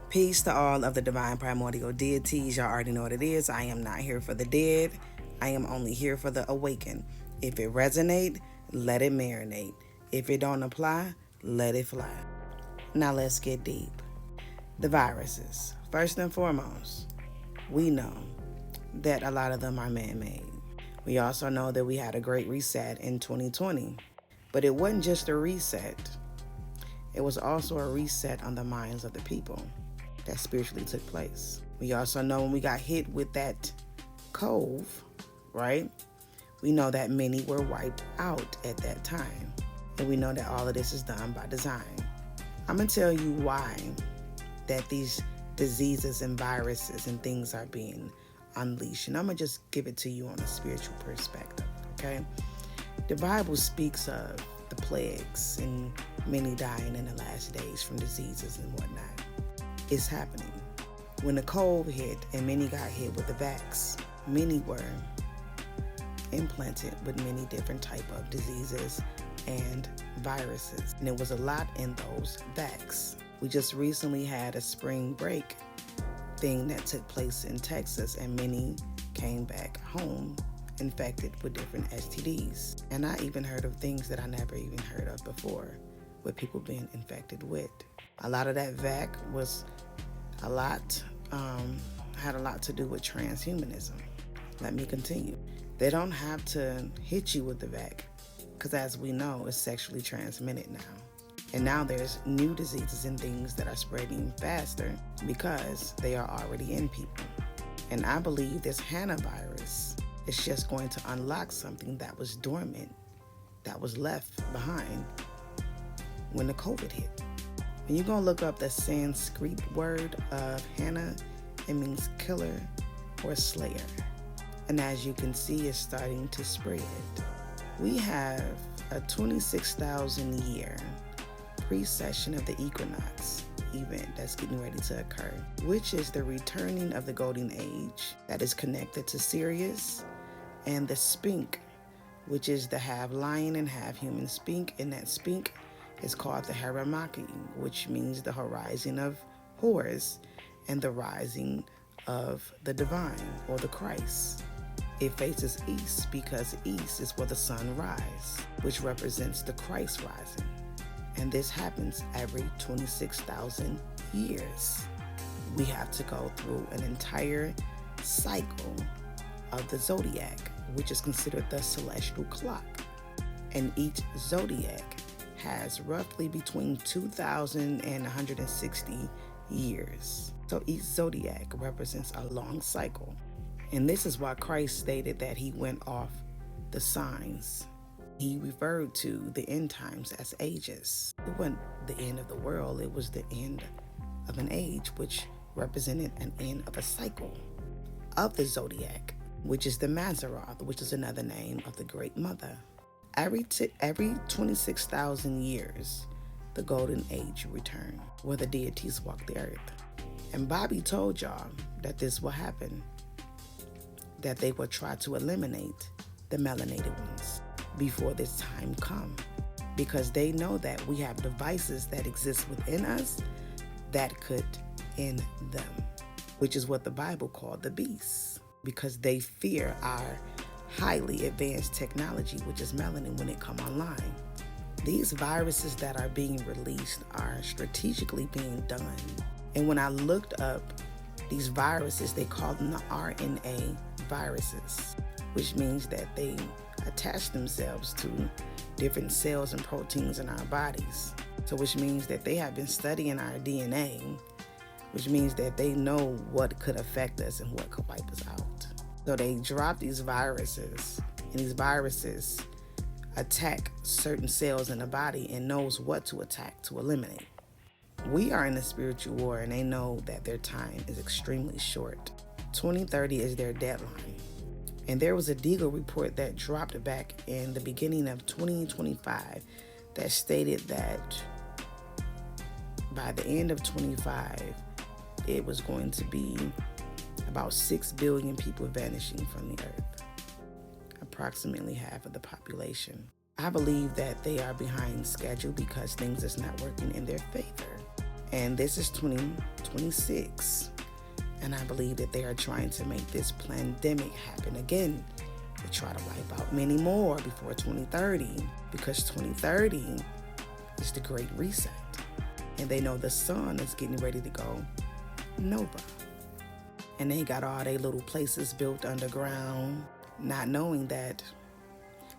Peace to all of the divine primordial deities. Y'all already know what it is. I am not here for the dead. I am only here for the awakened. If it resonate, let it marinate. If it don't apply, let it fly. Now let's get deep. The viruses. First and foremost, we know that a lot of them are man-made. We also know that we had a great reset in 2020. But it wasn't just a reset. It was also a reset on the minds of the people that spiritually took place. We also know when we got hit with that cove, right? We know that many were wiped out at that time. And we know that all of this is done by design. I'm going to tell you why that these diseases and viruses and things are being unleashed. And I'm going to just give it to you on a spiritual perspective, okay? The Bible speaks of the plagues and many dying in the last days from diseases and whatnot. It's happening. When the COVID hit and many got hit with the vax, many were implanted with many different type of diseases and viruses. And it was a lot in those vax. We just recently had a spring break thing that took place in Texas, and many came back home infected with different STDs. And I even heard of things that I never even heard of before, with people being infected with. A lot of that vac was had a lot to do with transhumanism. Let me continue. They don't have to hit you with the vac, because as we know, it's sexually transmitted now. And now there's new diseases and things that are spreading faster because they are already in people. And I believe this Hantavirus is just going to unlock something that was dormant, that was left behind when the COVID hit. When you're going to look up the Sanskrit word of Hana, it means killer or slayer. And as you can see, it's starting to spread. We have a 26,000 year precession of the equinox event that's getting ready to occur, which is the returning of the golden age that is connected to Sirius and the Spink, which is the half lion and half human Spink, and that Spink is called the Haramaki, which means the horizon of Horus and the rising of the divine or the Christ. It faces east because east is where the sun rises, which represents the Christ rising. And this happens every 26,000 years. We have to go through an entire cycle of the zodiac, which is considered the celestial clock. And each zodiac has roughly between 2,000 and 160 years. So each zodiac represents a long cycle. And this is why Christ stated that he went off the signs. He referred to the end times as ages. It wasn't the end of the world, it was the end of an age, which represented an end of a cycle of the zodiac, which is the Mazzaroth, which is another name of the Great Mother. Every 26,000 years, the Golden Age returned, where the deities walk the earth. And Bobby told y'all that this will happen, that they will try to eliminate the melanated ones before this time come, because they know that we have devices that exist within us that could end them, which is what the Bible called the beasts, because they fear our highly advanced technology, which is melanin, when it come online. These viruses that are being released are strategically being done. And when I looked up these viruses, they call them the RNA viruses, which means that they attach themselves to different cells and proteins in our bodies. So which means that they have been studying our DNA, which means that they know what could affect us and what could wipe us out. So they drop these viruses, and these viruses attack certain cells in the body and knows what to attack to eliminate. We are in a spiritual war, and they know that their time is extremely short. 2030 is their deadline. And there was a Deagle report that dropped back in the beginning of 2025 that stated that by the end of 25, it was going to be about 6 billion people vanishing from the earth, approximately half of the population. I believe that they are behind schedule because things is not working in their favor. And this is 2025. 2026. And I believe that they are trying to make this pandemic happen again. They try to wipe out many more before 2030, because 2030 is the Great Reset. And they know the sun is getting ready to go nova. And they got all their little places built underground, not knowing that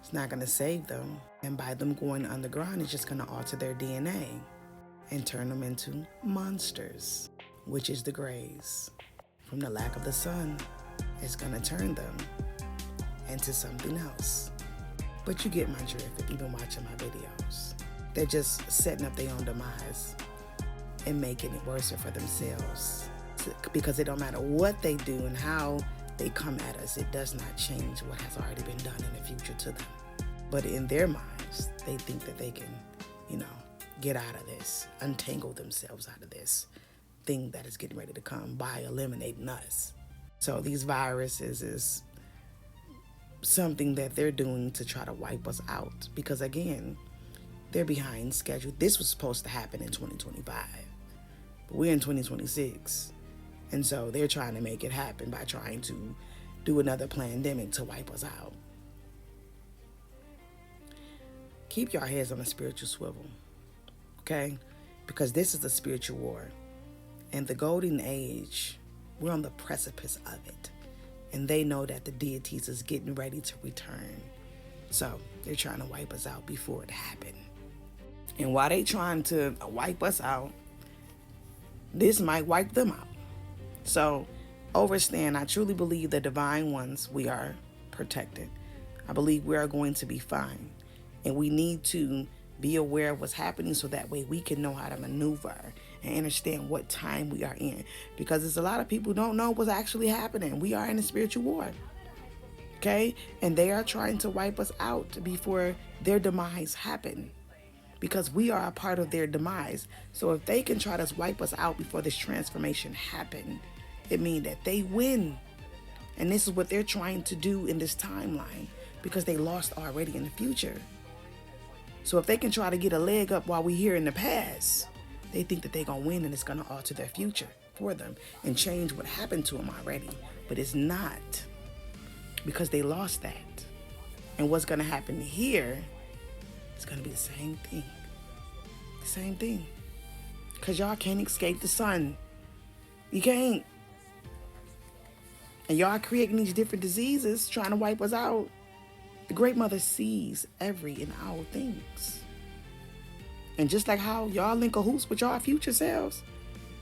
it's not going to save them. And by them going underground, it's just going to alter their DNA and turn them into monsters, which is the grays. From the lack of the sun, it's going to turn them into something else. But you get my drift if you've been watching my videos. They're just setting up their own demise and making it worse for themselves. Because it don't matter what they do and how they come at us, it does not change what has already been done in the future to them. But in their minds, they think that they can, get out of this, untangle themselves out of this thing that is getting ready to come by eliminating us. So these viruses is something that they're doing to try to wipe us out, because again, they're behind schedule. This was supposed to happen in 2025, but we're in 2026. And so they're trying to make it happen by trying to do another pandemic to wipe us out. Keep your heads on a spiritual swivel, okay? Because this is a spiritual war. And the golden age, we're on the precipice of it. And they know that the deities is getting ready to return. So they're trying to wipe us out before it happened. And while they trying to wipe us out, this might wipe them out. So overstand, I truly believe the divine ones, we are protected. I believe we are going to be fine. And we need to be aware of what's happening so that way we can know how to maneuver and understand what time we are in. Because there's a lot of people who don't know what's actually happening. We are in a spiritual war. Okay? And they are trying to wipe us out before their demise happen. Because we are a part of their demise. So if they can try to wipe us out before this transformation happen, it means that they win. And this is what they're trying to do in this timeline, because they lost already in the future. So if they can try to get a leg up while we're here in the past, they think that they're going to win and it's going to alter their future for them and change what happened to them already. But it's not, because they lost that. And what's going to happen here is going to be the same thing. The same thing. Because y'all can't escape the sun. You can't. And y'all creating these different diseases trying to wipe us out. The Great Mother sees every and all things. And just like how y'all in cahoots with y'all future selves,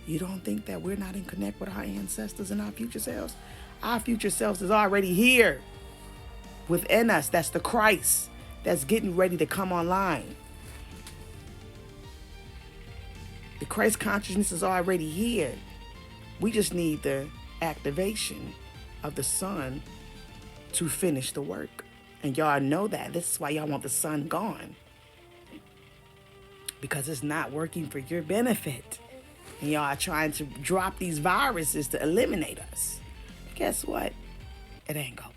you don't think that we're not in connect with our ancestors and our future selves? Our future selves is already here within us. That's the Christ that's getting ready to come online. The Christ consciousness is already here. We just need the activation of the sun to finish the work. And y'all know that. This is why y'all want the sun gone. Because it's not working for your benefit. And y'all are trying to drop these viruses to eliminate us. But guess what? It ain't gonna